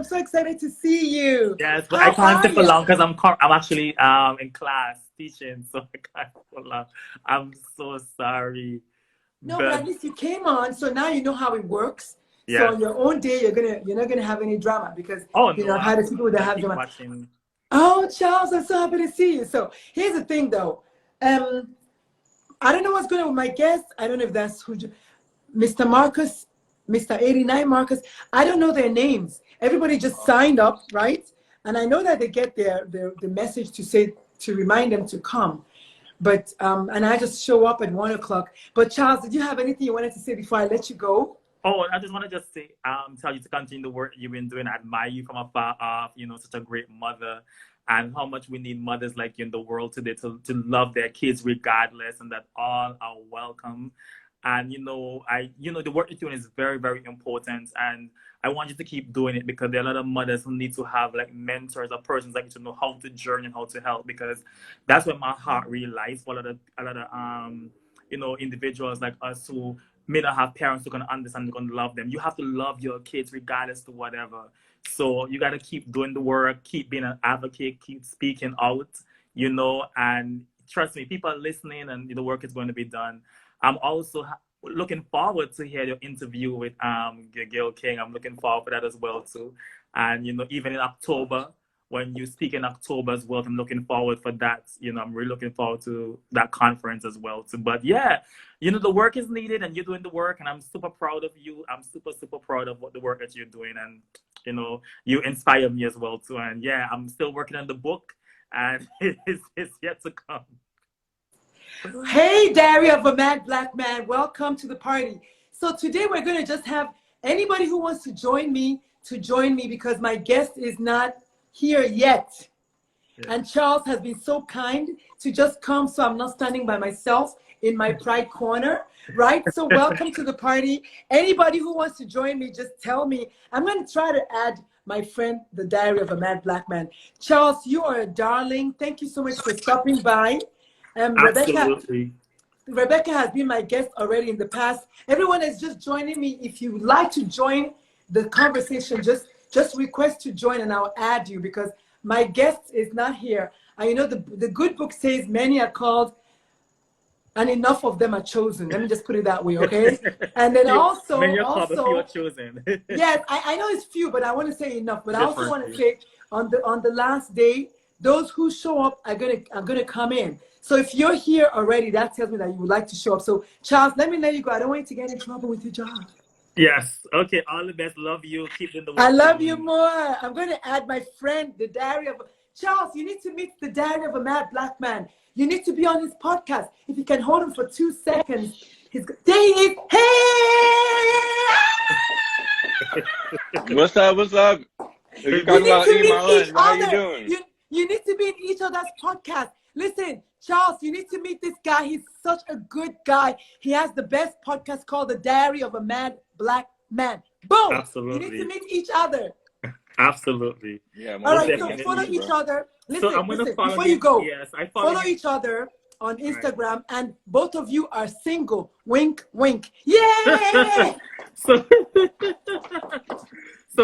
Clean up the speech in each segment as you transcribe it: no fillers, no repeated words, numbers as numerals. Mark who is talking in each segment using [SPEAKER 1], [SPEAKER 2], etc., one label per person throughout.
[SPEAKER 1] I'm so excited to see you.
[SPEAKER 2] Yes, but I
[SPEAKER 1] How
[SPEAKER 2] can't
[SPEAKER 1] are
[SPEAKER 2] stay for
[SPEAKER 1] you?
[SPEAKER 2] long because I'm actually in class teaching, so I can't for long. I'm so sorry.
[SPEAKER 1] No, but
[SPEAKER 2] But
[SPEAKER 1] at least you came on, so now you know how it works. So
[SPEAKER 2] yes.
[SPEAKER 1] on your own day, you're not gonna have any drama because
[SPEAKER 2] Oh no,
[SPEAKER 1] I've had people that
[SPEAKER 2] gonna
[SPEAKER 1] have
[SPEAKER 2] keep
[SPEAKER 1] drama.
[SPEAKER 2] watching.
[SPEAKER 1] Oh, Charles, I'm so happy to see you. So here's the thing, though. I don't know what's going on with my guests. I don't know if that's Mr. Marcus, Mr. 89 Marcus. I don't know their names. Everybody just signed up, right? And I know that they get the message to say to remind them to come. But and I just show up at 1 o'clock. But Charles, did you have anything you wanted to say before I let you go?
[SPEAKER 2] Oh, I just want to just say, tell you to continue the work you've been doing. I admire you from afar off. You know, such a great mother, and how much we need mothers like you in the world today to love their kids regardless, and that all are welcome. And the work you're doing is very, very important, and I want you to keep doing it because there are a lot of mothers who need to have like mentors or persons like you to know how to journey and how to help, because that's where my heart really lies for a lot of individuals like us who may not have parents who can understand, who can love them. You have to love your kids regardless to whatever. So you got to keep doing the work, keep being an advocate, keep speaking out, and trust me, people are listening and the work is going to be done. I'm also looking forward to hear your interview with Gail King. I'm looking forward for that as well too. And, even in October, when you speak in October as well, I'm looking forward for that. I'm really looking forward to that conference as well too. But yeah, the work is needed and you're doing the work, and I'm super proud of you. I'm super, super proud of the work that you're doing. And, you inspire me as well too. And yeah, I'm still working on the book, and it's yet to come.
[SPEAKER 1] Hey, Diary of a Mad Black Man, welcome to the party. So today we're going to just have anybody who wants to join me because my guest is not here yet. Yeah. And Charles has been so kind to just come, so I'm not standing by myself in my pride corner, right? So welcome to the party. Anybody who wants to join me, just tell me. I'm going to try to add my friend, the Diary of a Mad Black Man. Charles, you are a darling. Thank you so much for stopping by.
[SPEAKER 2] Absolutely.
[SPEAKER 1] Rebecca has been my guest already in the past. Everyone is just joining me. If you would like to join the conversation, just request to join and I'll add you, because my guest is not here. And the good book says many are called and enough of them are chosen. Let me just put it that way, okay? And then
[SPEAKER 2] many are called, but few are chosen.
[SPEAKER 1] Yes, I know it's few, but I want to say enough. But I also want to say on the last day, those who show up are gonna come in. So if you're here already, that tells me that you would like to show up. So Charles, let me let you go. I don't want you to get in trouble with your job.
[SPEAKER 2] Yes. Okay. All the best. Love you. Keep doing the work.
[SPEAKER 1] I love you more. I'm going to add my friend, the Diary of Charles. You need to meet the Diary of a Mad Black Man. You need to be on his podcast. If you can hold him for 2 seconds, there he is.
[SPEAKER 3] Hey! What's up? What's up?
[SPEAKER 1] You need to meet each other. How you doing? You need to be in each other's podcast. Listen, Charles, you need to meet this guy. He's such a good guy. He has the best podcast called The Diary of a Mad Black Man. Boom!
[SPEAKER 2] Absolutely.
[SPEAKER 1] You need to meet each other.
[SPEAKER 2] Absolutely.
[SPEAKER 3] Yeah.
[SPEAKER 1] All right, so follow each other. Listen,
[SPEAKER 2] so I'm gonna follow
[SPEAKER 1] before you go,
[SPEAKER 2] yes, I follow
[SPEAKER 1] each other on Instagram, right. And both of you are single. Wink, wink. Yay!
[SPEAKER 2] So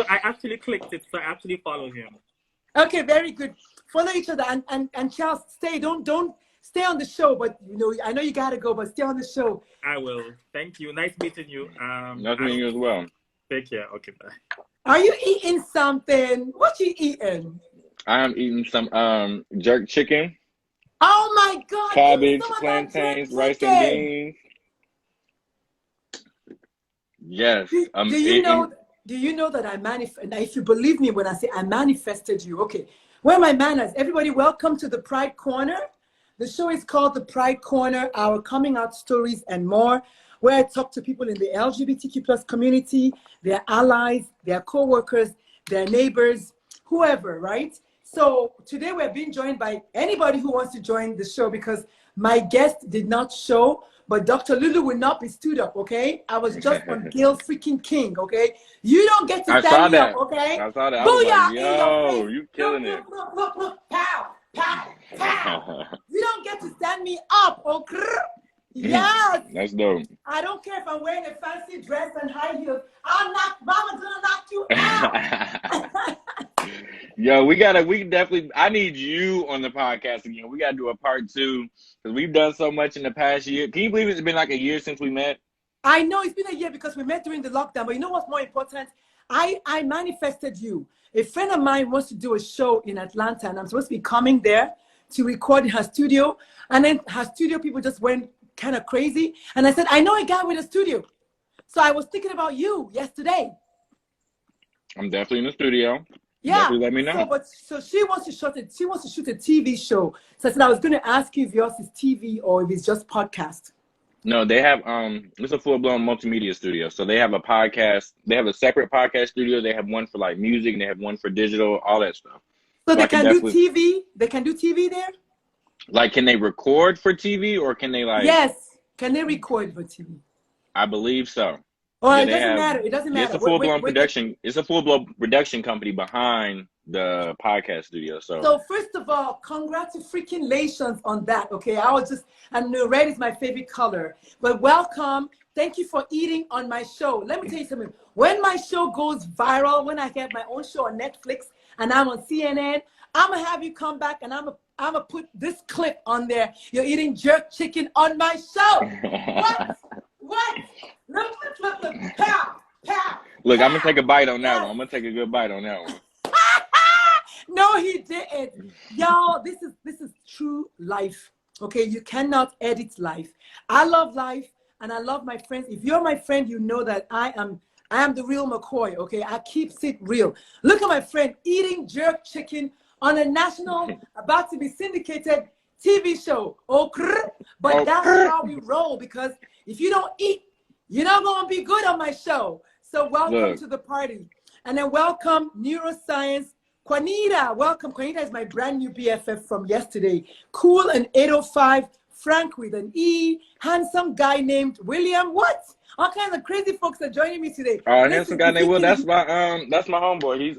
[SPEAKER 2] I actually clicked it. So I actually follow him.
[SPEAKER 1] Okay, very good. Follow each other, and Charles, stay. Don't stay on the show, but I know you gotta go, but stay on the show.
[SPEAKER 2] I will. Thank you. Nice meeting you.
[SPEAKER 3] Nice meeting you as well.
[SPEAKER 2] Take care. Okay, bye.
[SPEAKER 1] Are you eating something? What you eating?
[SPEAKER 3] I am eating some jerk chicken.
[SPEAKER 1] Oh my God!
[SPEAKER 3] Cabbage, plantains, rice and beans. Yes.
[SPEAKER 1] Do you know that I manifest? If you believe me when I say I manifested you, okay. Where are my manners? Everybody, welcome to the Pride Corner. The show is called the Pride Corner, our coming out stories and more, where I talk to people in the LGBTQ+ community, their allies, their co-workers, their neighbors, whoever, right? So today we're being joined by anybody who wants to join the show, because my guest did not show, but Dr. Lulu will not be stood up, okay? I was just on Gail freaking King, okay? You don't get to stand me up, okay?
[SPEAKER 3] I saw that.
[SPEAKER 1] Booyah!
[SPEAKER 3] I was like, yo, you killing it.
[SPEAKER 1] Look, pow, pow, pow. You don't get to stand me up, okay? Yes.
[SPEAKER 3] That's dope.
[SPEAKER 1] I don't care if I'm wearing a fancy dress and high heels. Mama's gonna knock you out.
[SPEAKER 3] Yo, I need you on the podcast again. We gotta do a part 2 because we've done so much in the past year. Can you believe it's been like a year since we met?
[SPEAKER 1] I know it's been a year because we met during the lockdown, but you know what's more important? I manifested you. A friend of mine wants to do a show in Atlanta, and I'm supposed to be coming there to record in her studio. And then her studio people just went kind of crazy. And I said, I know a guy with a studio. So I was thinking about you yesterday.
[SPEAKER 3] I'm definitely in the studio.
[SPEAKER 1] Yeah.
[SPEAKER 3] Definitely let me know.
[SPEAKER 1] So she wants to shoot a TV show. So I said I was going to ask you if yours is TV or if it's just podcast.
[SPEAKER 3] No, they have it's a full-blown multimedia studio. So they have a podcast. They have a separate podcast studio. They have one for like music, and they have one for digital, all that stuff.
[SPEAKER 1] So they can do TV. They can do TV there.
[SPEAKER 3] Like, can they record for TV, or can they like?
[SPEAKER 1] Yes. Can they record for TV?
[SPEAKER 3] I believe so.
[SPEAKER 1] Oh, yeah, it doesn't matter. It doesn't matter.
[SPEAKER 3] It's a full-blown production. It's a full-blown production company behind the podcast studio. So
[SPEAKER 1] first of all, congratulations on that. Okay, and red is my favorite color. But welcome. Thank you for eating on my show. Let me tell you something. When my show goes viral, when I get my own show on Netflix and I'm on CNN, I'm gonna have you come back and I'm gonna put this clip on there. You're eating jerk chicken on my show. What? Look. Pow.
[SPEAKER 3] Look, I'm gonna take a bite on that one. I'm gonna take a good bite on that one.
[SPEAKER 1] No, he didn't. Y'all, this is true life. Okay, you cannot edit life. I love life and I love my friends. If you're my friend, you know that I am the real McCoy. Okay, I keep it real. Look at my friend eating jerk chicken on a national, about to be syndicated TV show. But that's how we roll, because if you don't eat, you're not gonna be good on my show. So welcome to the party. And then welcome Neuroscience. Juanita, welcome. Juanita is my brand new BFF from yesterday. Cool and 805. Frank with an E. Handsome guy named William. What? All kinds of crazy folks are joining me today.
[SPEAKER 3] Handsome guy named Will. That's my homeboy.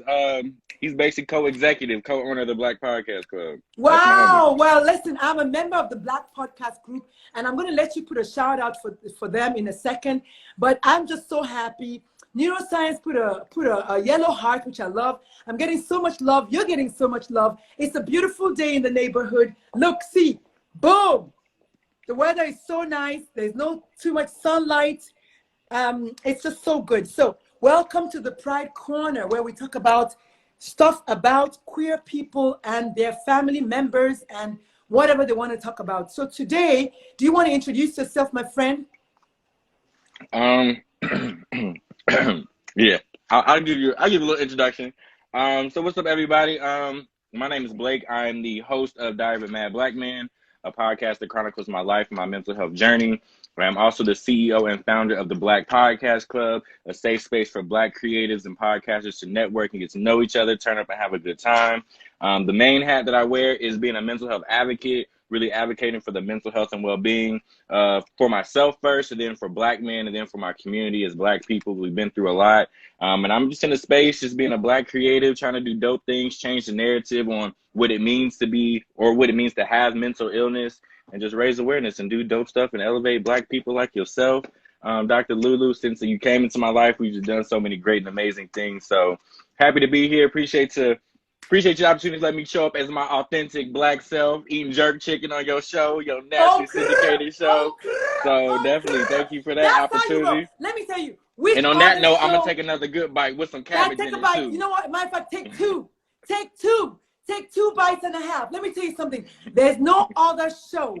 [SPEAKER 3] He's basically co-executive, co-owner of the Black Podcast Club.
[SPEAKER 1] Wow. Well, listen, I'm a member of the Black Podcast Group, and I'm going to let you put a shout out for them in a second. But I'm just so happy. Neuroscience put a yellow heart, which I love. I'm getting so much love. You're getting so much love. It's a beautiful day in the neighborhood. Look, see, boom. The weather is so nice. There's no too much sunlight. It's just so good. So welcome to the Pride Corner, where we talk about stuff about queer people and their family members and whatever they want to talk about. So today, do you want to introduce yourself, my friend?
[SPEAKER 3] Yeah, I'll give you a little introduction. So what's up, everybody? My name is Blake. I'm the host of Diary of a Mad Black Man, a podcast that chronicles my life and my mental health journey. I'm also the CEO and founder of the Black Podcast Club, a safe space for Black creatives and podcasters to network and get to know each other, turn up and have a good time. The main hat that I wear is being a mental health advocate, really advocating for the mental health and well-being for myself first, and then for Black men, and then for my community as Black people. We've been through a lot. And I'm just in a space, just being a Black creative, trying to do dope things, change the narrative on what it means to be, or what it means to have mental illness, and just raise awareness and do dope stuff and elevate Black people like yourself. Dr. Lulu, since you came into my life, we've just done so many great and amazing things. So happy to be here. Appreciate your opportunity to let me show up as my authentic Black self, eating jerk chicken on your show, your nasty syndicated show. So definitely thank you for that opportunity.
[SPEAKER 1] Let me tell you.
[SPEAKER 3] And on that note, I'm going to take another good bite with some cabbage in it too.
[SPEAKER 1] You know what? Matter of fact, take two. Take 2 bites and a half. Let me tell you something. There's no other show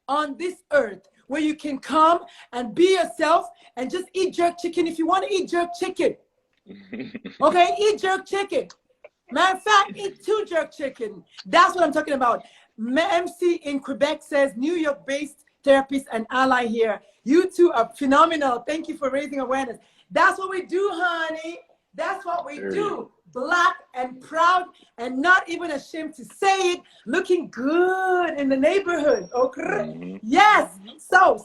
[SPEAKER 1] on this earth where you can come and be yourself and just eat jerk chicken if you want to eat jerk chicken. Okay? Eat jerk chicken. Matter of fact, eat 2 jerk chicken. That's what I'm talking about. MC in Quebec says, New York-based therapist and ally here. You two are phenomenal. Thank you for raising awareness. That's what we do, honey. That's what we do. Black and proud and not even ashamed to say it. Looking good in the neighborhood. Okay? Yes. So,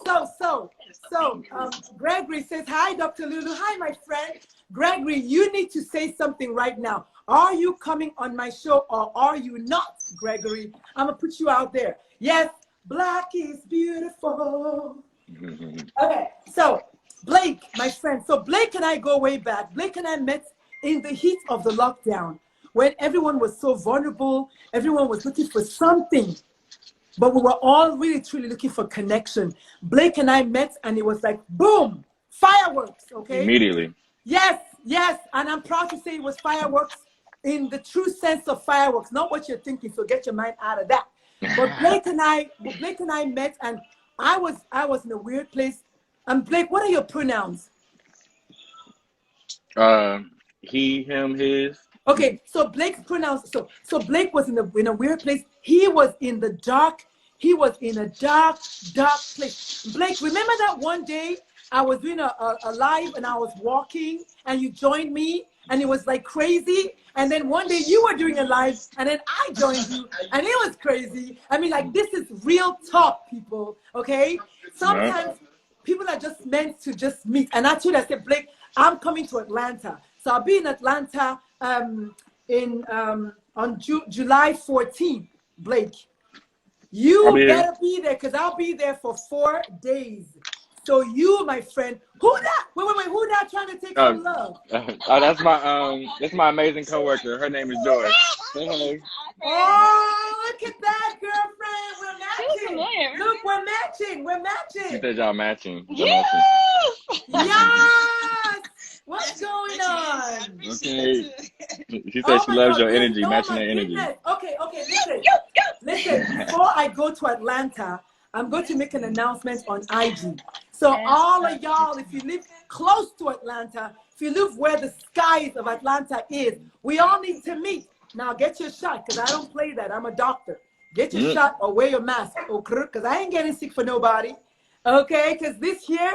[SPEAKER 1] Gregory says, hi, Dr. Lulu. Hi, my friend. Gregory, you need to say something right now. Are you coming on my show or are you not, Gregory? I'm going to put you out there. Yes, Black is beautiful. Okay, so Blake, my friend. So Blake and I go way back. Blake and I met in the heat of the lockdown when everyone was so vulnerable. Everyone was looking for something, but we were all really, truly looking for connection. Blake and I met, and it was like, boom, fireworks, okay?
[SPEAKER 3] Immediately.
[SPEAKER 1] Yes, yes, and I'm proud to say it was fireworks in the true sense of fireworks, not what you're thinking, so get your mind out of that. But Blake and I met, and I was in a weird place. And Blake, what are your pronouns?
[SPEAKER 3] He, him, his.
[SPEAKER 1] Okay, so Blake's pronouns. So Blake was in a weird place. He was in the dark. He was in a dark place. Blake, remember that one day I was doing a live and I was walking and you joined me and it was like crazy. And then one day you were doing a live and then I joined you and it was crazy. I mean, like, this is real talk, people. Okay, sometimes people are just meant to just meet. And I told you, I said, Blake, I'm coming to Atlanta. So I'll be in Atlanta on July 14th, Blake. You better be there because I'll be there for 4 days. So you, my friend, who that? Wait, who that trying to take some love?
[SPEAKER 3] That's my amazing coworker. Her name is Joy. Hey.
[SPEAKER 1] Oh, look at that, girlfriend. We're matching. Look, we're matching.
[SPEAKER 3] She said y'all matching.
[SPEAKER 1] Yes. What's going on?
[SPEAKER 3] Okay. She said she loves your energy, matching that energy.
[SPEAKER 1] Okay, listen. Before I go to Atlanta, I'm going to make an announcement on IG. So all of y'all, if you live close to Atlanta, if you live where the skies of Atlanta is, we all need to meet. Now get your shot, because I don't play that. I'm a doctor. Get your shot or wear your mask, because I ain't getting sick for nobody. Okay, because this here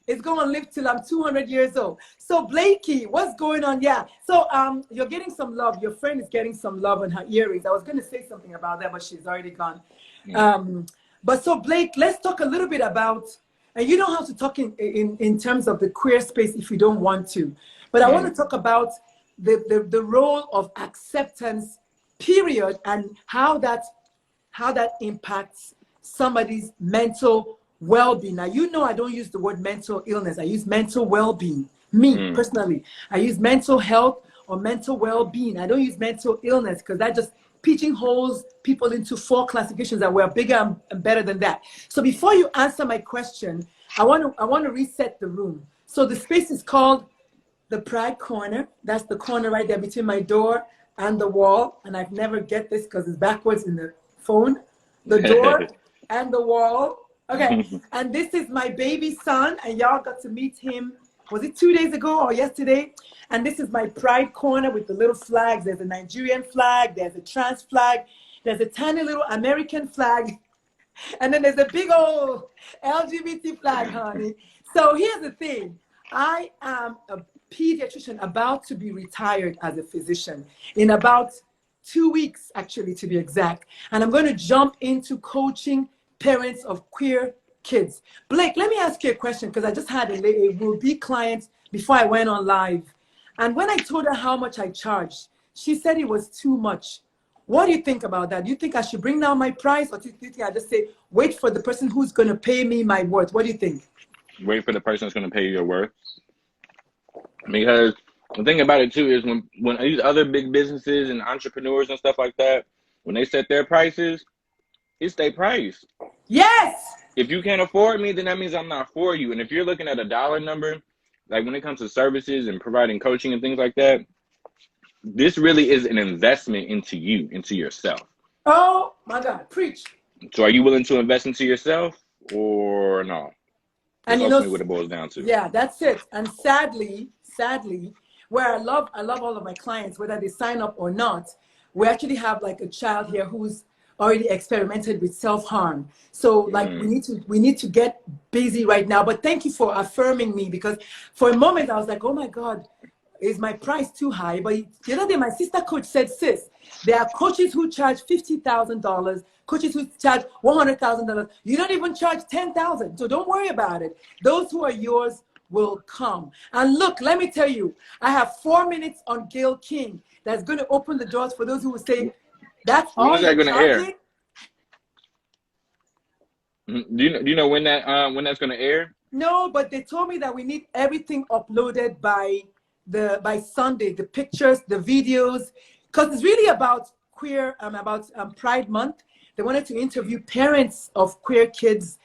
[SPEAKER 1] is going to live till I'm 200 years old. So Blakey, what's going on? Yeah. So you're getting some love. Your friend is getting some love on her earrings. I was going to say something about that, but she's already gone. But so Blake, let's talk a little bit about, and you don't have to talk in terms of the queer space if you don't want to, but I want to talk about the role of acceptance, period, and how that impacts somebody's mental well-being. Now, you know I don't use the word mental illness. I use mental well-being. Me, personally. I use mental health or mental well-being. I don't use mental illness because that just pigeonholes people into 4 classifications that we're bigger and better than that. So before you answer my question, I want to reset the room. So the space is called the Pride Corner. That's the corner right there between my door and the wall. And I've never get this because it's backwards in the phone. The door and the wall. Okay, and this is my baby son, and y'all got to meet him, was it 2 days ago or yesterday? And this is my Pride Corner with the little flags. There's a Nigerian flag, there's a trans flag, there's a tiny little American flag, and then there's a big old LGBT flag, honey. So here's the thing. I am a pediatrician about to be retired as a physician in about 2 weeks, actually, to be exact. And I'm going to jump into coaching parents of queer kids. Blake, let me ask you a question, because I just had a will-be client before I went on live. And when I told her how much I charged, she said it was too much. What do you think about that? Do you think I should bring down my price, or do you think I just say, wait for the person who's going to pay me my worth? What do you think?
[SPEAKER 3] Wait for the person that's going to pay you your worth. Because the thing about it, too, is when these other big businesses and entrepreneurs and stuff like that, when they set their prices, it's their price.
[SPEAKER 1] Yes.
[SPEAKER 3] If you can't afford me, then that means I'm not for you. And if you're looking at a dollar number, like when it comes to services and providing coaching and things like that, this really is an investment into you, into yourself.
[SPEAKER 1] Oh my God, preach.
[SPEAKER 3] So are you willing to invest into yourself or no? That's ultimately what it boils down to.
[SPEAKER 1] Yeah, that's it. And sadly, where I love all of my clients, whether they sign up or not, we actually have like a child here who's already experimented with self-harm. So like we need to get busy right now. But thank you for affirming me, because for a moment I was like, oh my God, is my price too high? But the other day my sister coach said, sis, there are coaches who charge $50,000, coaches who charge $100,000. You don't even charge $10,000. So don't worry about it. Those who are yours will come. And look, let me tell you, I have 4 minutes on Gail King that's going to open the doors for those who will say, that's all you're charging?
[SPEAKER 3] Do you know when that's going to air?
[SPEAKER 1] No, but they told me that we need everything uploaded by Sunday, the pictures, the videos, because it's really about Pride Month. They wanted to interview parents of queer kids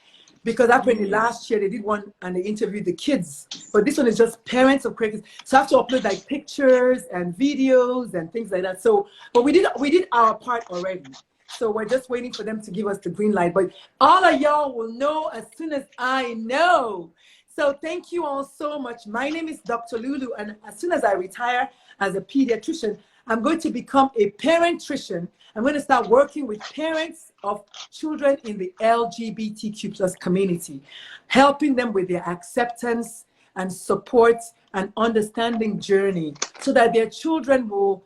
[SPEAKER 1] because apparently last year they did one and they interviewed the kids, but this one is just parents of queer kids. So I have to upload like pictures and videos and things like that. So, but we did our part already. So we're just waiting for them to give us the green light. But all of y'all will know as soon as I know. So thank you all so much. My name is Dr. Lulu, and as soon as I retire as a pediatrician, I'm going to become a parentrician. I'm going to start working with parents of children in the LGBTQ plus community, helping them with their acceptance and support and understanding journey so that their children will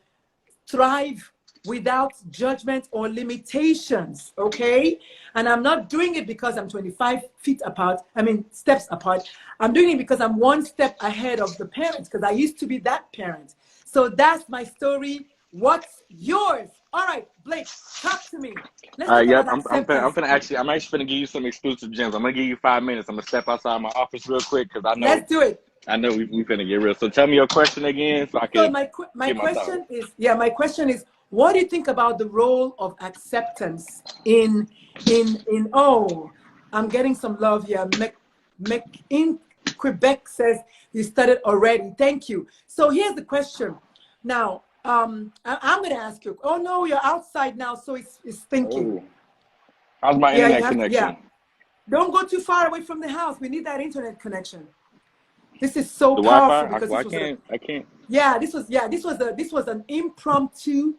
[SPEAKER 1] thrive without judgment or limitations, okay? And I'm not doing it because I'm 25 steps apart. I'm doing it because I'm one step ahead of the parents, because I used to be that parent. So that's my story. What's yours? All right, Blake, talk to me.
[SPEAKER 3] Let's talk about acceptance. I'm actually gonna give you some exclusive gems. I'm gonna give you 5 minutes. I'm gonna step outside my office real quick because I know.
[SPEAKER 1] Let's do it.
[SPEAKER 3] I know we finna get real. So tell me your question again, so I can.
[SPEAKER 1] So my question is, what do you think about the role of acceptance in I'm getting some love here. In Quebec says you started already. Thank you. So here's the question. Now, I'm going to ask you. Oh no, you're outside now, so it's thinking.
[SPEAKER 3] Oh. How's my internet connection?
[SPEAKER 1] Yeah. Don't go too far away from the house. We need that internet connection. This is so powerful because
[SPEAKER 3] I can't.
[SPEAKER 1] Yeah, this was an impromptu.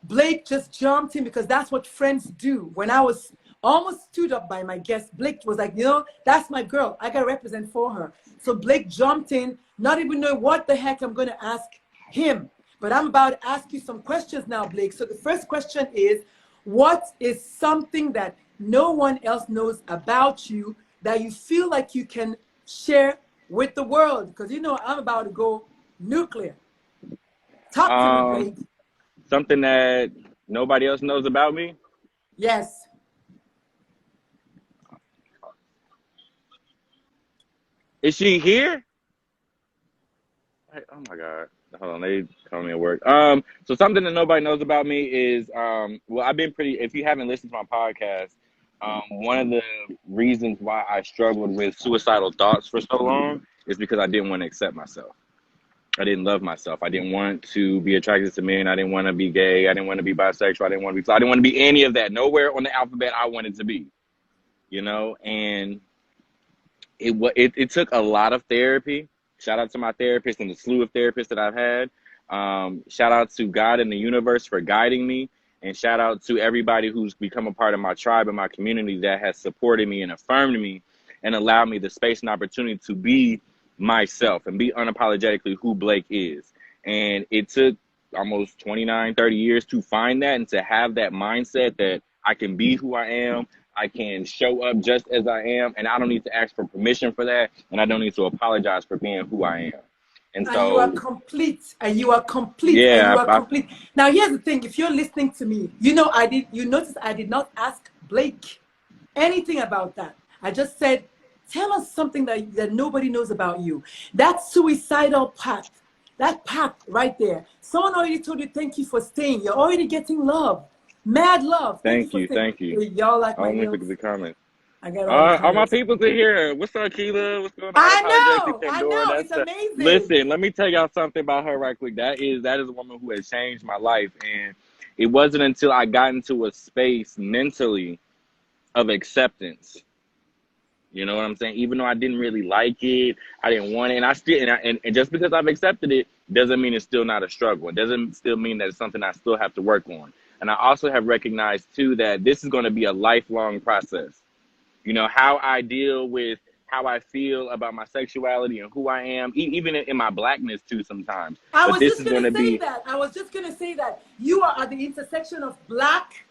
[SPEAKER 1] Blake just jumped in because that's what friends do. When I was almost stood up by my guest, Blake was like, that's my girl. I got to represent for her. So Blake jumped in, not even knowing what the heck I'm going to ask him. But I'm about to ask you some questions now, Blake. So the first question is, what is something that no one else knows about you that you feel like you can share with the world? Because I'm about to go nuclear. Talk to me, Blake.
[SPEAKER 3] Something that nobody else knows about me?
[SPEAKER 1] Yes.
[SPEAKER 3] Is she here? Oh my God. Hold on, they calling me at work. So something that nobody knows about me is, I've been if you haven't listened to my podcast, one of the reasons why I struggled with suicidal thoughts for so long is because I didn't want to accept myself. I didn't love myself. I didn't want to be attracted to men. I didn't want to be gay. I didn't want to be bisexual. I didn't want to be any of that. Nowhere on the alphabet I wanted to be, and it took a lot of therapy. Shout out to my therapist and the slew of therapists that I've had. Shout out to God and the universe for guiding me. And shout out to everybody who's become a part of my tribe and my community that has supported me and affirmed me and allowed me the space and opportunity to be myself and be unapologetically who Blake is. And it took almost 29, 30 years to find that and to have that mindset that I can be who I am. I can show up just as I am, and I don't need to ask for permission for that, and I don't need to apologize for being who I am. And so
[SPEAKER 1] you are complete, and you are complete,
[SPEAKER 3] yeah,
[SPEAKER 1] and you are complete. Now, here's the thing. If you're listening to me, you notice I did not ask Blake anything about that. I just said, tell us something that nobody knows about you. That suicidal path, that path right there. Someone already told you, thank you for staying. You're already getting love. Mad love.
[SPEAKER 3] Thank you.
[SPEAKER 1] Y'all like my
[SPEAKER 3] look at the comments.
[SPEAKER 1] I got all
[SPEAKER 3] my people's in here. What's up, Keela? What's going on?
[SPEAKER 1] I know. It's amazing.
[SPEAKER 3] Listen, let me tell y'all something about her right quick. That is a woman who has changed my life. And it wasn't until I got into a space mentally of acceptance. You know what I'm saying? Even though I didn't really like it, I didn't want it. And I still, and just because I've accepted it doesn't mean it's still not a struggle. It doesn't still mean that it's something I still have to work on. And I also have recognized, too, that this is going to be a lifelong process. How I deal with how I feel about my sexuality and who I am, even in my blackness, too, sometimes.
[SPEAKER 1] I was just going to say that you are at the intersection of black,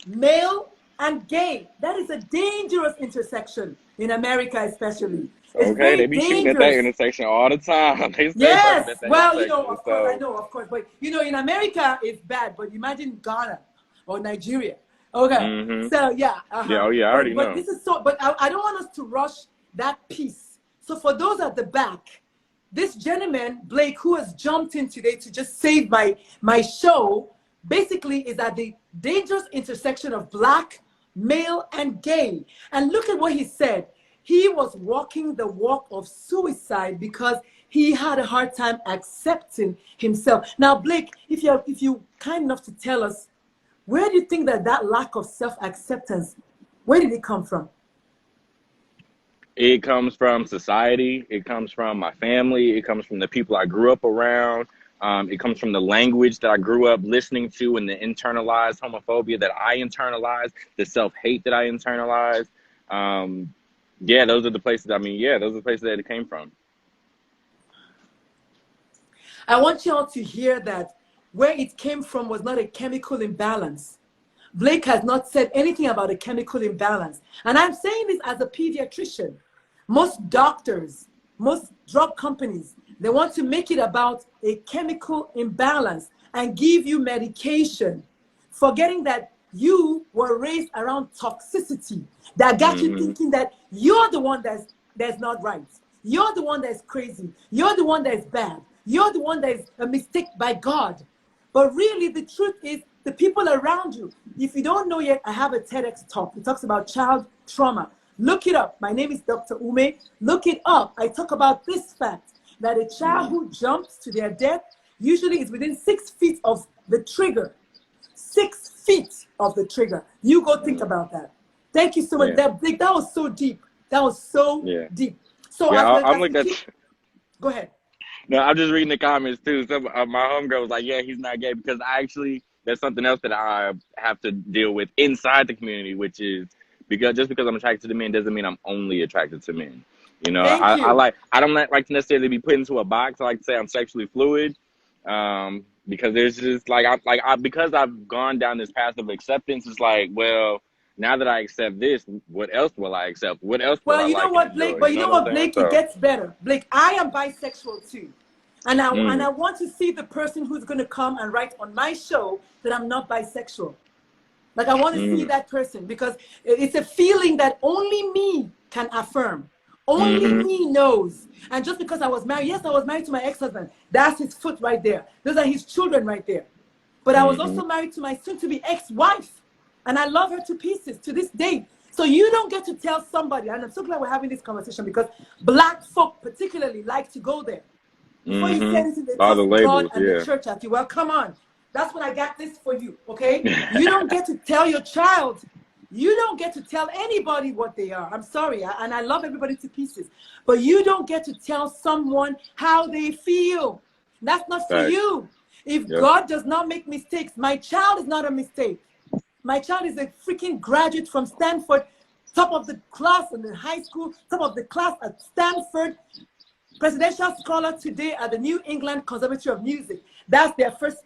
[SPEAKER 1] male, and gay. That is a dangerous intersection in America, especially. It's
[SPEAKER 3] okay, they be shooting at that intersection all the time.
[SPEAKER 1] Yes, well, of course, I know, of course. But, in America, it's bad. But imagine Ghana or Nigeria Okay. So yeah.
[SPEAKER 3] Yeah. Oh yeah. I already
[SPEAKER 1] But
[SPEAKER 3] know.
[SPEAKER 1] this is so. But I don't want us to rush that piece. So for those at the back, this gentleman Blake, who has jumped in today to just save my show, basically is at the dangerous intersection of black, male, and gay. And look at what he said. He was walking the walk of suicide because he had a hard time accepting himself. Now, Blake, if you kind enough to tell us, where do you think that lack of self-acceptance, where did it come from?
[SPEAKER 3] It comes from society. It comes from my family. It comes from the people I grew up around. It comes from the language that I grew up listening to and the internalized homophobia that I internalized, the self-hate that I internalized. Yeah, those are the places. I mean, yeah, those are the places that it came from.
[SPEAKER 1] I want y'all to hear that where it came from was not a chemical imbalance. Blake has not said anything about a chemical imbalance. And I'm saying this as a pediatrician. Most doctors, most drug companies, they want to make it about a chemical imbalance and give you medication, forgetting that you were raised around toxicity that got you thinking that you're the one that's not right. You're the one that's crazy. You're the one that's bad. You're the one that is a mistake by God. But really, the truth is the people around you. If you don't know yet, I have a TEDx talk. It talks about child trauma. Look it up. My name is Dr. Ume. Look it up. I talk about this fact that a child who jumps to their death usually is within 6 feet of the trigger. 6 feet of the trigger. You go think about that. Thank you so much. That was so deep. That was so deep. So
[SPEAKER 3] I'm like that.
[SPEAKER 1] Go ahead.
[SPEAKER 3] No, I'm just reading the comments too. Some my homegirl was like, "Yeah, he's not gay," because there's something else that I have to deal with inside the community, which is just because I'm attracted to men doesn't mean I'm only attracted to men. You know, I don't like to necessarily be put into a box. I like to say I'm sexually fluid, because there's just because I've gone down this path of acceptance. It's like, well, now that I accept this, what else will I accept? What else will I
[SPEAKER 1] you know
[SPEAKER 3] like
[SPEAKER 1] what,
[SPEAKER 3] and
[SPEAKER 1] Blake?
[SPEAKER 3] enjoy?
[SPEAKER 1] But you know what, Blake? It gets better. Blake, I am bisexual too. And I want to see the person who's going to come and write on my show that I'm not bisexual. Like, I want to see that person, because it's a feeling that only me can affirm. Only me knows. And just because I was married, yes, I was married to my ex-husband. That's his foot right there. Those are his children right there. But I was also married to my soon-to-be ex-wife. And I love her to pieces to this day. So you don't get to tell somebody, and I'm so glad we're having this conversation, because black folk particularly like to go there. Before you say anything, they toss God and the church at you. Well, come on. That's what I got this for you, okay? You don't get to tell your child. You don't get to tell anybody what they are. I'm sorry, and I love everybody to pieces. But you don't get to tell someone how they feel. That's not for you. If God does not make mistakes, my child is not a mistake. My child is a freaking graduate from Stanford, top of the class in the high school, top of the class at Stanford, presidential scholar today at the New England Conservatory of Music. That's their first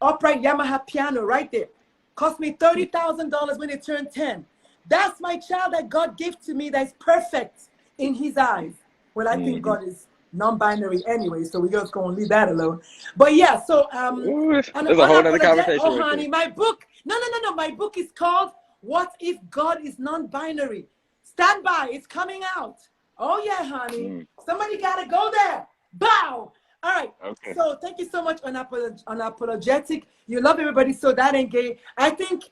[SPEAKER 1] upright Yamaha piano right there. Cost me $30,000 when they turned 10. That's my child that God gave to me that is perfect in his eyes. Well, I think God is non-binary anyway, so we're just going to leave that alone. But yeah, so
[SPEAKER 3] there's a whole other conversation.
[SPEAKER 1] Oh, honey, my book. No. My book is called What If God is Non-Binary? Stand by. It's coming out. Oh, yeah, honey. Somebody got to go there. Bow. All right. Okay. So thank you so much, Unapologetic. You love everybody, so that ain't gay. I think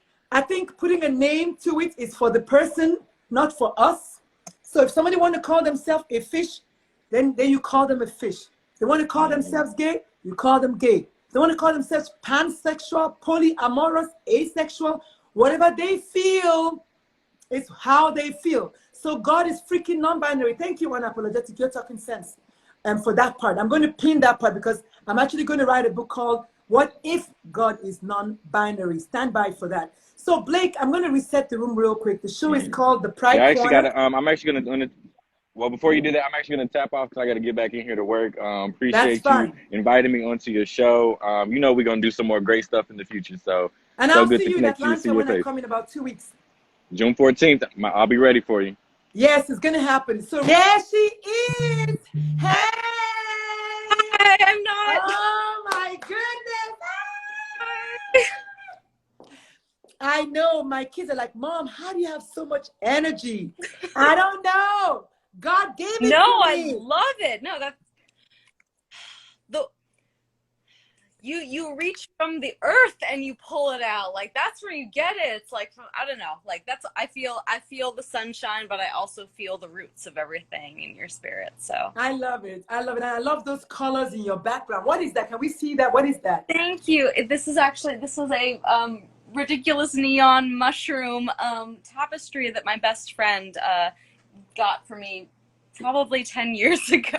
[SPEAKER 1] putting a name to it is for the person, not for us. So if somebody want to call themselves a fish, then you call them a fish. They want to call themselves gay, you call them gay. They want to call themselves pansexual, polyamorous, asexual, whatever they feel is how they feel. So God is freaking non-binary. Thank you, Unapologetic. You're talking sense. And for that part, I'm going to pin that part, because I'm actually going to write a book called What If God is Non-Binary? Stand by for that. So Blake, I'm going to reset the room real quick. The show is called The Pride Corner.
[SPEAKER 3] I'm actually going to, well, before you do that, I'm actually going to tap off because I got to get back in here to work. Appreciate you inviting me onto your show. You know, we're going to do some more great stuff in the future.
[SPEAKER 1] And
[SPEAKER 3] so
[SPEAKER 1] I'll
[SPEAKER 3] good
[SPEAKER 1] see
[SPEAKER 3] to
[SPEAKER 1] you in
[SPEAKER 3] connect
[SPEAKER 1] Atlanta when I come in about 2 weeks.
[SPEAKER 3] June 14th, I'll be ready for you.
[SPEAKER 1] Yes, it's going to happen. So there she is. Hey!
[SPEAKER 4] Hi, I'm not.
[SPEAKER 1] Oh, my goodness. I know my kids are like, Mom, how do you have so much energy? I don't know. God gave it
[SPEAKER 4] No,
[SPEAKER 1] to
[SPEAKER 4] I
[SPEAKER 1] me.
[SPEAKER 4] love it. No, that's the you reach from the earth and you pull it out. Like that's where you get it. It's like I don't know. Like that's I feel the sunshine, but I also feel the roots of everything in your spirit. So
[SPEAKER 1] I love it. I love it. And I love those colors in your background. What is that? Can we see that? What is that?
[SPEAKER 4] thank you. This was a ridiculous neon mushroom tapestry that my best friend got for me probably 10 years ago.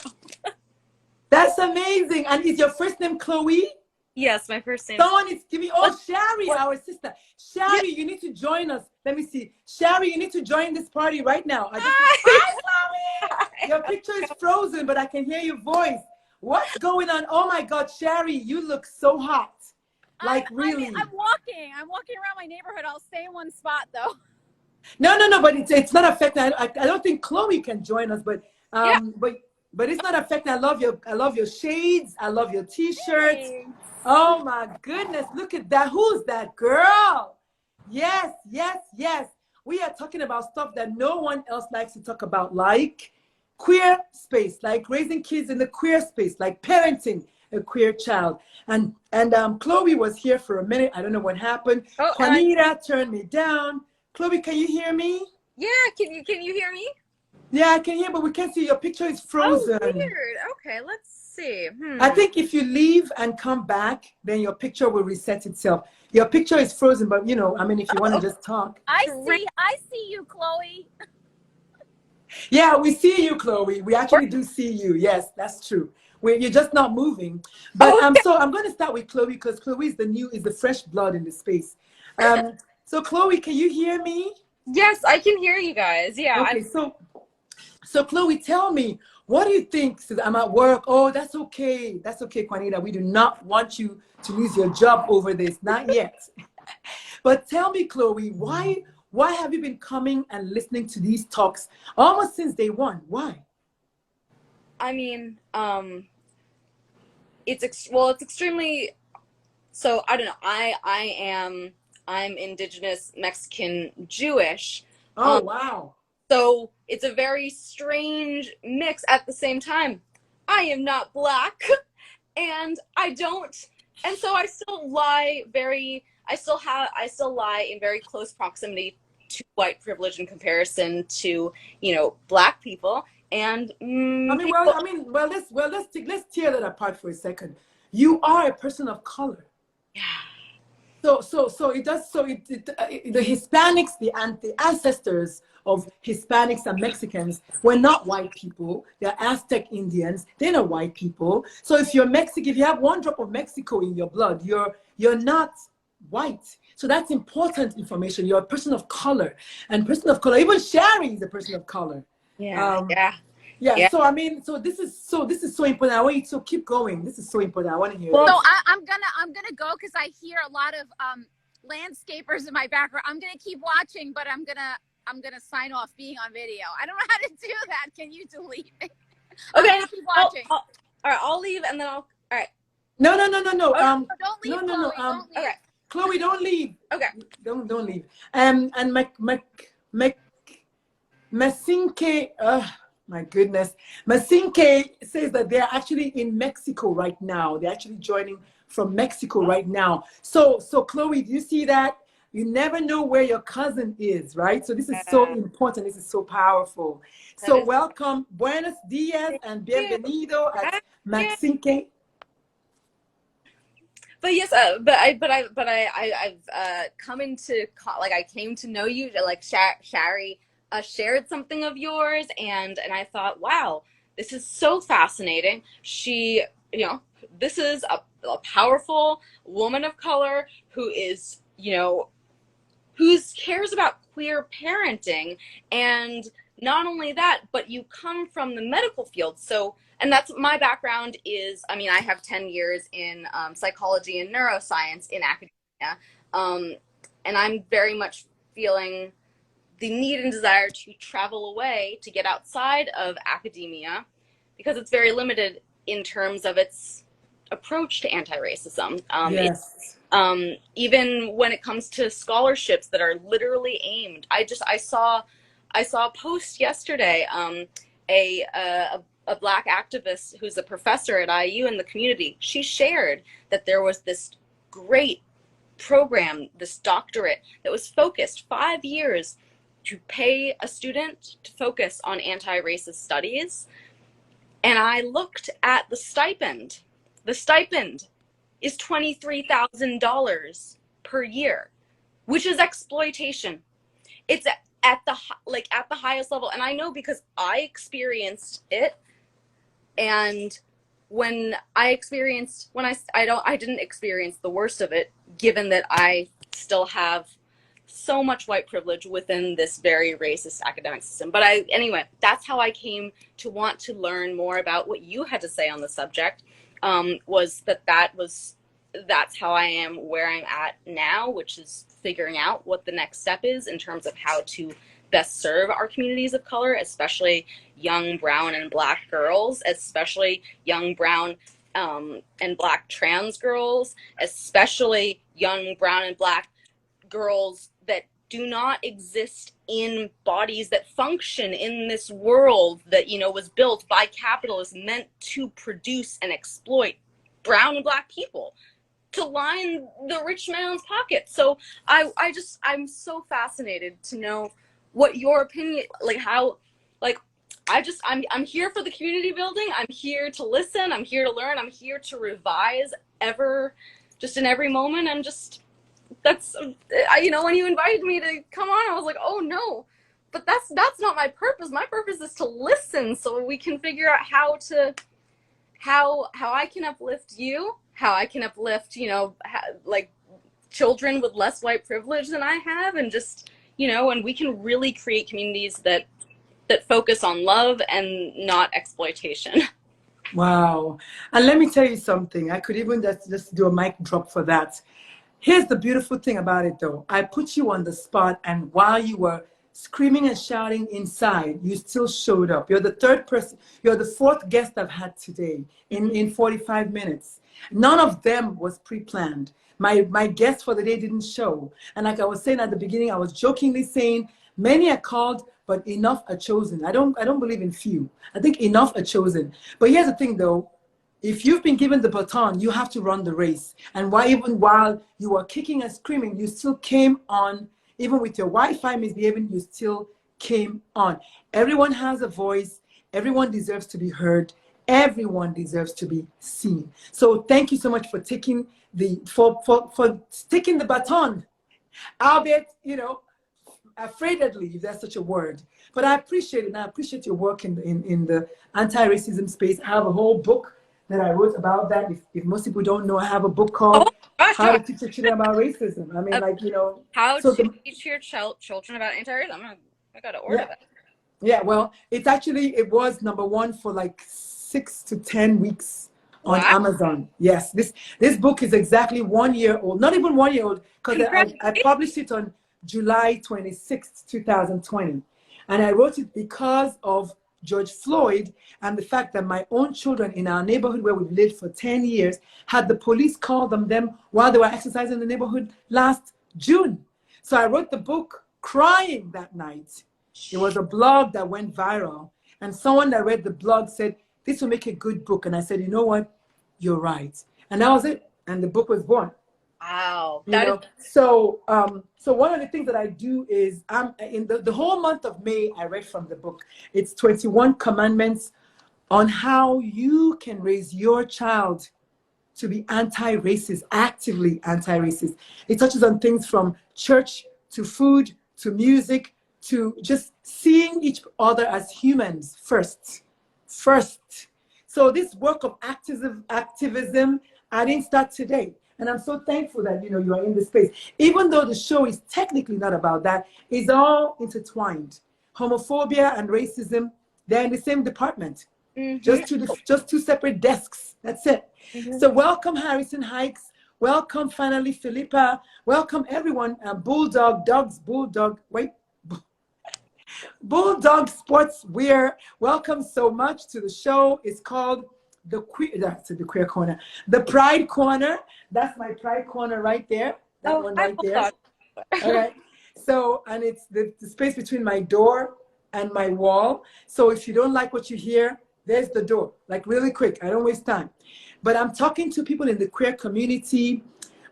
[SPEAKER 1] That's amazing. And is your first name Chloe?
[SPEAKER 4] Yes, my first name.
[SPEAKER 1] Someone is giving, Shari,
[SPEAKER 4] what?
[SPEAKER 1] our sister. Shari, you need to join us. Let me see. Shari, you need to join this party right now. Hi, Chloe. Your picture is frozen, but I can hear your voice. What's going on? Oh my God, Shari, you look so hot. Like really.
[SPEAKER 5] I'm walking around my neighborhood. I'll stay in one spot though.
[SPEAKER 1] No, but it's not affecting. I don't think Chloe can join us, but
[SPEAKER 4] Yeah.
[SPEAKER 1] but it's not affecting. I love your shades. I love your t-shirts.
[SPEAKER 5] Thanks.
[SPEAKER 1] Oh my goodness, look at that. Who's that girl? Yes. We are talking about stuff that no one else likes to talk about, like queer space, like raising kids in the queer space, like parenting a queer child. And Chloe was here for a minute. I don't know what happened.
[SPEAKER 4] Oh,
[SPEAKER 1] Juanita turned me down. Chloe, can you hear me?
[SPEAKER 4] Yeah, can you hear me?
[SPEAKER 1] Yeah, I can hear, but we can't see. Your picture is frozen.
[SPEAKER 4] Oh, weird. Okay, let's see.
[SPEAKER 1] I think if you leave and come back, then your picture will reset itself. Your picture is frozen, but you know, I mean, if you want to just talk.
[SPEAKER 5] I see you, Chloe.
[SPEAKER 1] Yeah, we see you, Chloe. We actually do see you. Yes, that's true. You're just not moving. But so I'm going to start with Chloe because Chloe is the fresh blood in the space. So Chloe, can you hear me?
[SPEAKER 4] Yes, I can hear you guys. Yeah.
[SPEAKER 1] Okay, so Chloe, tell me, what do you think? So I'm at work. Oh, that's okay. That's okay, Juanita. We do not want you to lose your job over this. Not yet. But tell me, Chloe, why have you been coming and listening to these talks almost since day one? Why?
[SPEAKER 4] I mean, it's extremely. So I don't know. I'm indigenous Mexican Jewish.
[SPEAKER 1] Oh, wow.
[SPEAKER 4] So it's a very strange mix at the same time. I am not black and so I still lie in very close proximity to white privilege in comparison to, black people. And
[SPEAKER 1] let's tear that apart for a second. You are a person of color.
[SPEAKER 4] Yeah.
[SPEAKER 1] So the Hispanics, the ancestors of Hispanics and Mexicans were not white people. They're Aztec Indians. They're not white people. So if you're Mexican, if you have one drop of Mexico in your blood, you're not white. So that's important information. You're a person of color, and person of color. Even Shari is a person of color.
[SPEAKER 4] Yeah.
[SPEAKER 1] Yeah. So I mean, so this is so important. I want you to keep going. This is so important. I want to hear.
[SPEAKER 5] So
[SPEAKER 1] this.
[SPEAKER 5] I'm gonna go because I hear a lot of landscapers in my background. I'm gonna keep watching, but I'm gonna sign off being on video. I don't know how to do that. Can you delete me?
[SPEAKER 4] Okay.
[SPEAKER 5] Keep watching.
[SPEAKER 4] All right, I'll leave and then all right.
[SPEAKER 1] No.
[SPEAKER 5] Don't leave,
[SPEAKER 1] No.
[SPEAKER 5] Chloe. Don't leave.
[SPEAKER 4] Okay.
[SPEAKER 1] Chloe, don't leave.
[SPEAKER 4] Okay.
[SPEAKER 1] Don't leave. And Masinke, my goodness. Masinke says that they're actually in Mexico right now. They're actually joining from Mexico right now. So Chloe, do you see that? You never know where your cousin is, right? So this is so important. This is so powerful. So welcome, buenos dias and bienvenido at Masinke.
[SPEAKER 4] But yes, I've come into I came to know you, like Shari shared something of yours, and I thought, wow, this is so fascinating. She, this is a powerful woman of color who is, who cares about queer parenting, and not only that, but you come from the medical field, so. And that's my background is, I have 10 years in psychology and neuroscience in academia. And I'm very much feeling the need and desire to travel away, to get outside of academia, because it's very limited in terms of its approach to anti-racism.
[SPEAKER 1] Yes.
[SPEAKER 4] Even when it comes to scholarships that are literally aimed. I saw a post yesterday. A Black activist who's a professor at IU in the community. She shared that there was this great program, this doctorate that was focused 5 years to pay a student to focus on anti-racist studies. And I looked at the stipend. The stipend is $23,000 per year, which is exploitation. It's at the highest level. And I know because I experienced it. And when I didn't experience the worst of it, given that I still have so much white privilege within this very racist academic system. But anyway, that's how I came to want to learn more about what you had to say on the subject. That's how I am where I'm at now, which is figuring out what the next step is in terms of how to best serve our communities of color, especially young brown and Black girls, especially young brown and Black trans girls, especially young brown and Black girls that do not exist in bodies that function in this world that, you know, was built by capitalists meant to produce and exploit brown and Black people to line the rich man's pocket. So I'm so fascinated to know what your opinion, I'm here for the community building. I'm here to listen. I'm here to learn. I'm here to revise in every moment. And when you invited me to come on, I was like, oh no, but that's not my purpose. My purpose is to listen so we can figure out how I can uplift you, how I can uplift, children with less white privilege than I have, and and we can really create communities that focus on love and not exploitation.
[SPEAKER 1] Wow. And let me tell you something. I could even just do a mic drop for that. Here's the beautiful thing about it, though. I put you on the spot, and while you were screaming and shouting inside, you still showed up. You're the third person. You're the fourth guest I've had today in 45 minutes. None of them was pre-planned. My guest for the day didn't show. And like I was saying at the beginning, I was jokingly saying, many are called, but enough are chosen. I don't believe in few. I think enough are chosen. But here's the thing, though. If you've been given the baton, you have to run the race. And even while you were kicking and screaming, you still came on. Even with your Wi-Fi misbehaving, you still came on. Everyone has a voice. Everyone deserves to be heard. Everyone deserves to be seen. So thank you so much for taking for sticking the baton. Albeit, affraidedly, if that's such a word. But I appreciate it, and I appreciate your work in the anti-racism space. I have a whole book that I wrote about that. If most people don't know, I have a book called How to Teach Your Children About Racism. I mean,
[SPEAKER 4] How to teach your children about anti-racism. I got to order that.
[SPEAKER 1] Yeah, well, it was #1 for like 6 to 10 weeks on Amazon. Yes, this book is exactly 1 year old. Not even 1 year old, because I published it on July 26th, 2020. And I wrote it because of George Floyd and the fact that my own children in our neighborhood where we've lived for 10 years had the police call them while they were exercising in the neighborhood last June. So I wrote the book crying that night. It was a blog that went viral, and someone that read the blog said, this will make a good book. And I said, you know what? You're right. And that was it. And the book was born.
[SPEAKER 4] Wow.
[SPEAKER 1] So one of the things that I do is in the whole month of May, I read from the book. It's 21 commandments on how you can raise your child to be anti-racist, actively anti-racist. It touches on things from church to food to music to just seeing each other as humans first. So this work of activism, I didn't start today. And I'm so thankful that, you are in this space. Even though the show is technically not about that, it's all intertwined. Homophobia and racism, they're in the same department. Mm-hmm. Just two separate desks. That's it. Mm-hmm. So welcome, Harrison Hikes. Welcome, finally, Philippa. Welcome, everyone. Bulldog Sportswear. Welcome so much to the show. It's called the queer corner, the pride corner. That's my pride corner right there. That one right there. All right. So, and it's the space between my door and my wall. So if you don't like what you hear, there's the door, like really quick. I don't waste time. But I'm talking to people in the queer community.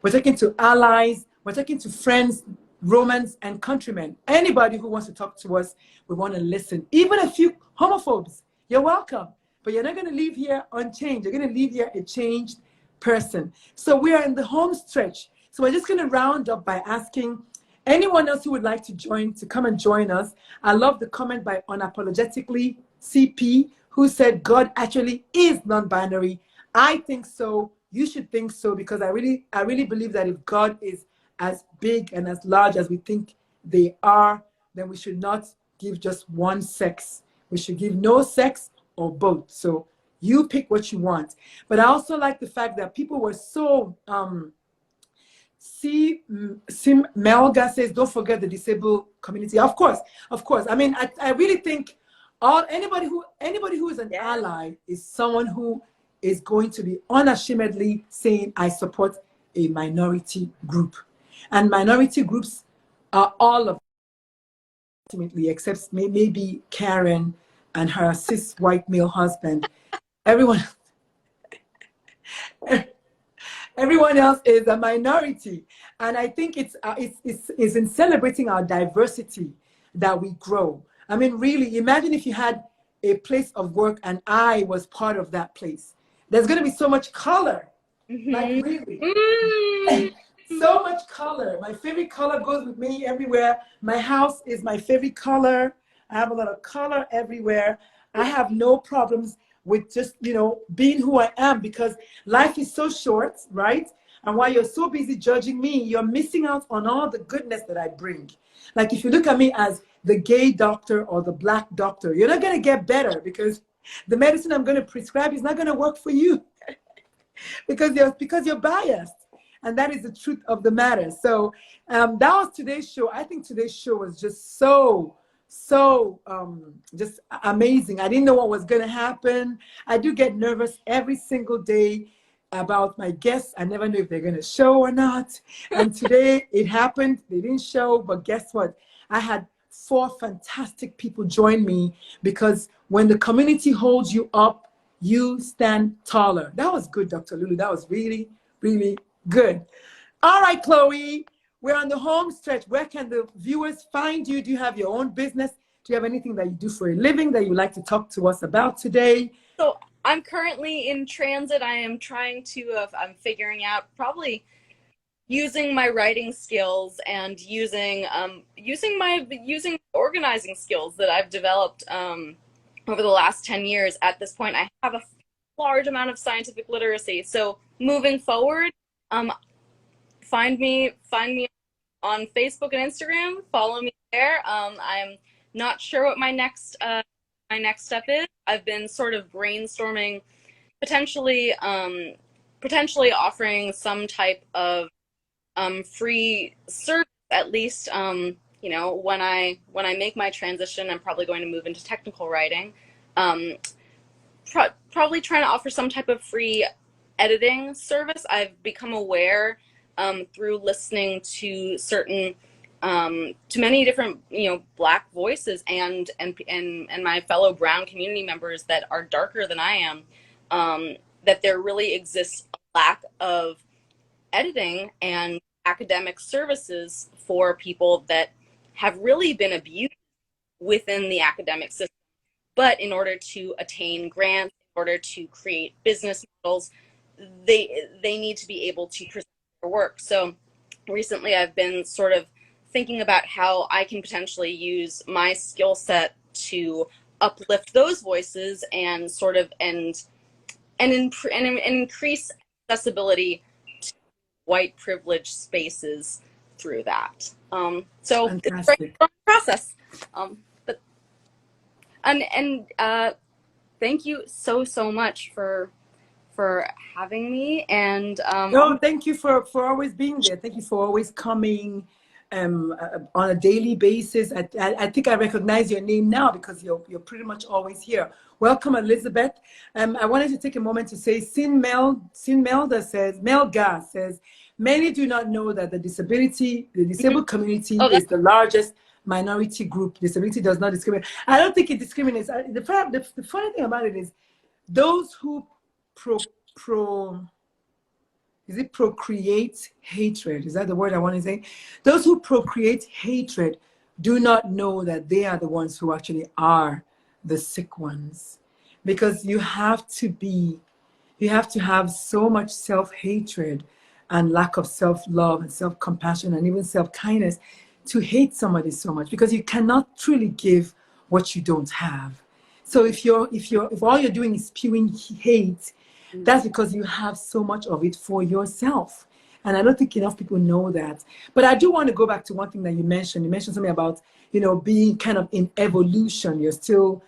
[SPEAKER 1] We're talking to allies. We're talking to friends, Romans, and countrymen. Anybody who wants to talk to us, we want to listen. Even a few homophobes, you're welcome. But you're not going to leave here unchanged. You're going to leave here a changed person. So we are in the home stretch. So we're just going to round up by asking anyone else who would like to come and join us. I love the comment by Unapologetically CP, who said God actually is non-binary. I think so. You should think so, because I really believe that if God is as big and as large as we think they are, then we should not give just one sex. We should give no sex or both. So you pick what you want. But I also like the fact that people were so Melga says, don't forget the disabled community. Of course. I mean, I really think anybody who is an ally is someone who is going to be unashamedly saying, I support a minority group. And minority groups are all of ultimately, except maybe Karen and her cis white male husband. Everyone else is a minority. And I think it's in celebrating our diversity that we grow. I mean, really, imagine if you had a place of work and I was part of that place. There's going to be so much color. Like, really. So much color. My favorite color goes with me everywhere. My house is my favorite color. I have a lot of color everywhere. I have no problems with just, being who I am, because life is so short, right? And while you're so busy judging me, you're missing out on all the goodness that I bring. Like, if you look at me as the gay doctor or the black doctor, you're not going to get better, because the medicine I'm going to prescribe is not going to work for you because you're biased. And that is the truth of the matter. So that was today's show. I think today's show was just so just amazing. I didn't know what was going to happen. I do get nervous every single day about my guests. I never know if they're going to show or not. And today it happened. They didn't show, but guess what? I had 4 fantastic people join me, because when the community holds you up, you stand taller. That was good, Dr. Lulu. That was really, really good. All right, Chloe, we're on the home stretch. Where can the viewers find you? Do you have your own business? Do you have anything that you do for a living that you'd like to talk to us about today?
[SPEAKER 4] So I'm currently in transit. I am trying to, I'm figuring out probably using my writing skills and using organizing skills that I've developed over the last 10 years. At this point, I have a large amount of scientific literacy. So moving forward, find me on Facebook and Instagram. Follow me there. I'm not sure what my next step is. I've been sort of brainstorming potentially offering some type of free service, at least when I make my transition. I'm probably going to move into technical writing. Probably trying to offer some type of free editing service. I've become aware through listening to certain to many different Black voices and my fellow brown community members that are darker than I am, that there really exists a lack of editing and academic services for people that have really been abused within the academic system. But in order to attain grants, in order to create business models, they need to be able to present their work. So recently I've been sort of thinking about how I can potentially use my skill set to uplift those voices and sort of and increase accessibility to white privileged spaces through that. So it's a very process. But thank you so much for having me. And
[SPEAKER 1] no, thank you for always being there. Thank you for always coming on a daily basis. I think I recognize your name now because you're pretty much always here. Welcome, Elizabeth. I wanted to take a moment to say, Melga says, many do not know that the disabled community is the largest minority group. Disability does not discriminate. I don't think it discriminates. The funny thing about it is those who procreate hatred? Is that the word I want to say? Those who procreate hatred do not know that they are the ones who actually are the sick ones. Because you have to have so much self-hatred and lack of self-love and self-compassion and even self-kindness to hate somebody so much, because you cannot truly give what you don't have. So if all you're doing is spewing hate, that's because you have so much of it for yourself. And I don't think enough people know that. But I do want to go back to one thing that you mentioned. You mentioned something about, being kind of in evolution. You're still,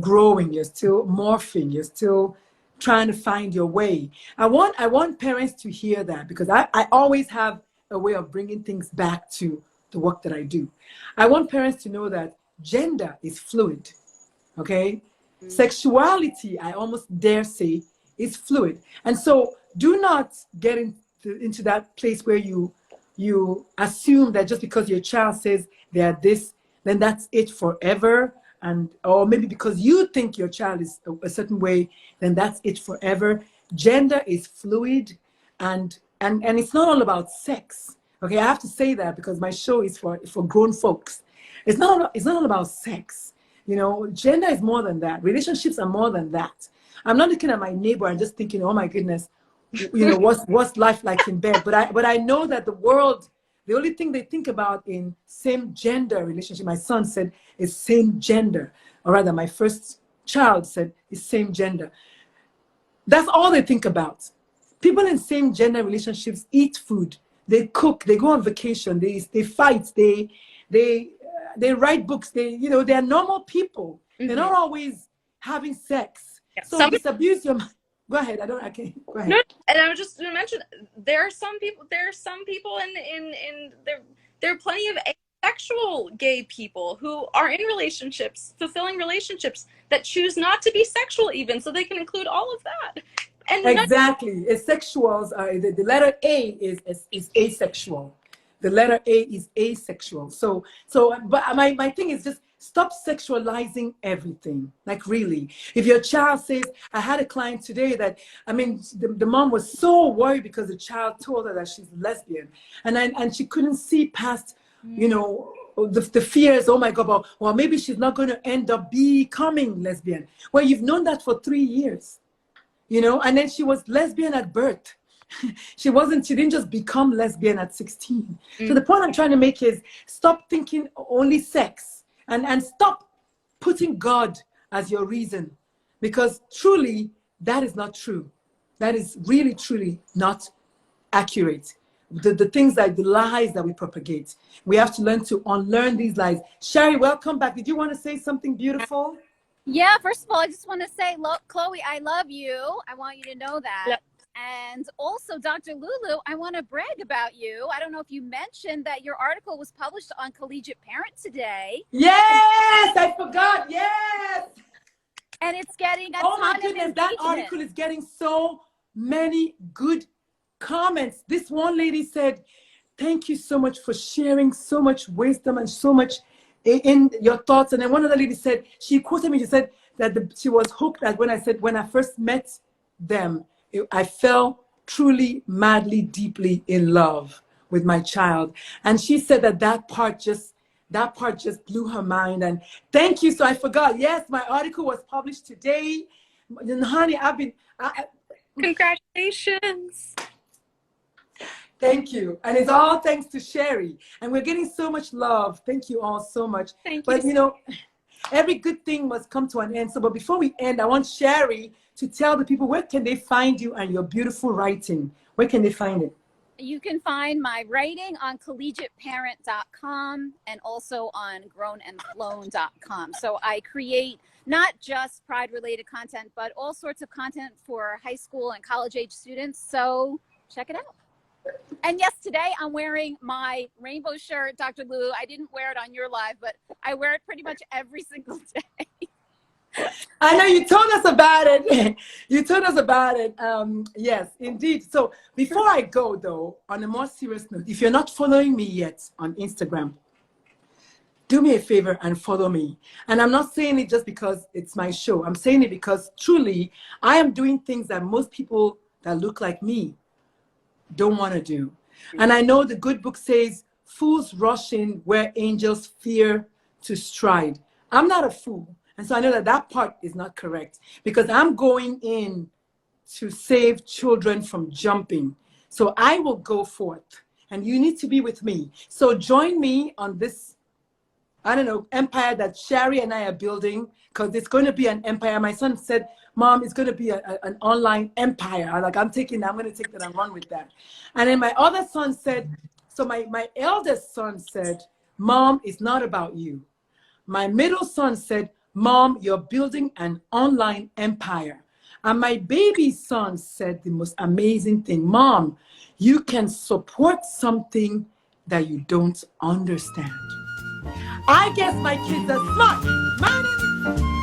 [SPEAKER 1] growing. You're still morphing. You're still trying to find your way. I want parents to hear that, because I always have a way of bringing things back to the work that I do. I want parents to know that gender is fluid, okay? Sexuality, I almost dare say, is fluid. And so do not get into that place where you assume that just because your child says they are this, then that's it forever. Or maybe because you think your child is a certain way, then that's it forever. Gender is fluid, and it's not all about sex. Okay, I have to say that because my show is for grown folks. It's not all about sex. Gender is more than that. Relationships are more than that. I'm not looking at my neighbor and just thinking, oh my goodness, what's life like in bed? But I know that the world, the only thing they think about in same gender relationship, my son said, is same gender. Or rather, my first child said is same gender. That's all they think about. People in same gender relationships eat food, they cook, they go on vacation, they fight, they write books, they are normal people. They're not always having sex.
[SPEAKER 4] Yeah.
[SPEAKER 1] So disabuse your mind. Go ahead. Go ahead.
[SPEAKER 4] No, and I was just going to mention, there are some people in there are plenty of asexual gay people who are in relationships, fulfilling relationships, that choose not to be sexual even, so they can include all of that. And
[SPEAKER 1] exactly. Asexuals are, the letter A is asexual. The letter A is asexual. So but my thing is just stop sexualizing everything. Like, really, if your child says, I had a client today that, the mom was so worried because the child told her that she's lesbian, and she couldn't see past, the fears. Oh my God, well, maybe she's not going to end up becoming lesbian. Well, you've known that for 3 years, and then she was lesbian at birth. She didn't just become lesbian at 16. So the point I'm trying to make is stop thinking only sex, and stop putting God as your reason, because truly that is not true. That is really, truly not accurate. The things like the lies that we propagate, we have to learn to unlearn these lies. Shari, welcome back. Did you want to say something beautiful?
[SPEAKER 5] Yeah, first of all, I just want to say, Chloe, I love you. I want you to know that.
[SPEAKER 4] Yep.
[SPEAKER 5] And also, Dr. Lulu, I want to brag about you. I don't know if you mentioned that your article was published on Collegiate Parent today.
[SPEAKER 1] Yes, I forgot. Yes.
[SPEAKER 5] And it's getting a
[SPEAKER 1] Oh my
[SPEAKER 5] ton
[SPEAKER 1] goodness,
[SPEAKER 5] of
[SPEAKER 1] that
[SPEAKER 5] engagement.
[SPEAKER 1] article is getting so many good comments. This one lady said, thank you so much for sharing so much wisdom and so much in your thoughts. And then one other lady said, she quoted me, she said that she was hooked at when I first met them, I fell truly, madly, deeply in love with my child. And she said that part just blew her mind. And thank you. So I forgot. Yes, my article was published today. And honey,
[SPEAKER 4] congratulations.
[SPEAKER 1] Thank you. And it's all thanks to Shari. And we're getting so much love. Thank you all so much.
[SPEAKER 4] Thank you.
[SPEAKER 1] But every good thing must come to an end. So, but before we end, I want Shari to tell the people, where can they find you and your beautiful writing? Where can they find it?
[SPEAKER 5] You can find my writing on collegiateparent.com and also on grownandflown.com. So I create not just Pride-related content, but all sorts of content for high school and college-age students. So check it out. And yes, today I'm wearing my rainbow shirt, Dr. Lulu. I didn't wear it on your live, but I wear it pretty much every single day.
[SPEAKER 1] I know you told us about it. You told us about it. Yes, indeed. So before I go, though, on a more serious note, if you're not following me yet on Instagram, do me a favor and follow me. And I'm not saying it just because it's my show. I'm saying it because truly, I am doing things that most people that look like me don't want to do. And I know the good book says, fools rush in where angels fear to stride. I'm not a fool. And so I know that that part is not correct because I'm going in to save children from jumping. So I will go forth and you need to be with me. So join me on this, I don't know, empire that Shari and I are building, because it's going to be an empire. My son said, Mom, it's going to be an online empire. I'm like, I'm going to take that and run with that. And then my other son said, so my eldest son said, Mom, it's not about you. My middle son said, Mom, you're building an online empire. And my baby son said the most amazing thing, Mom, you can support something that you don't understand. I guess my kids are smart. My name is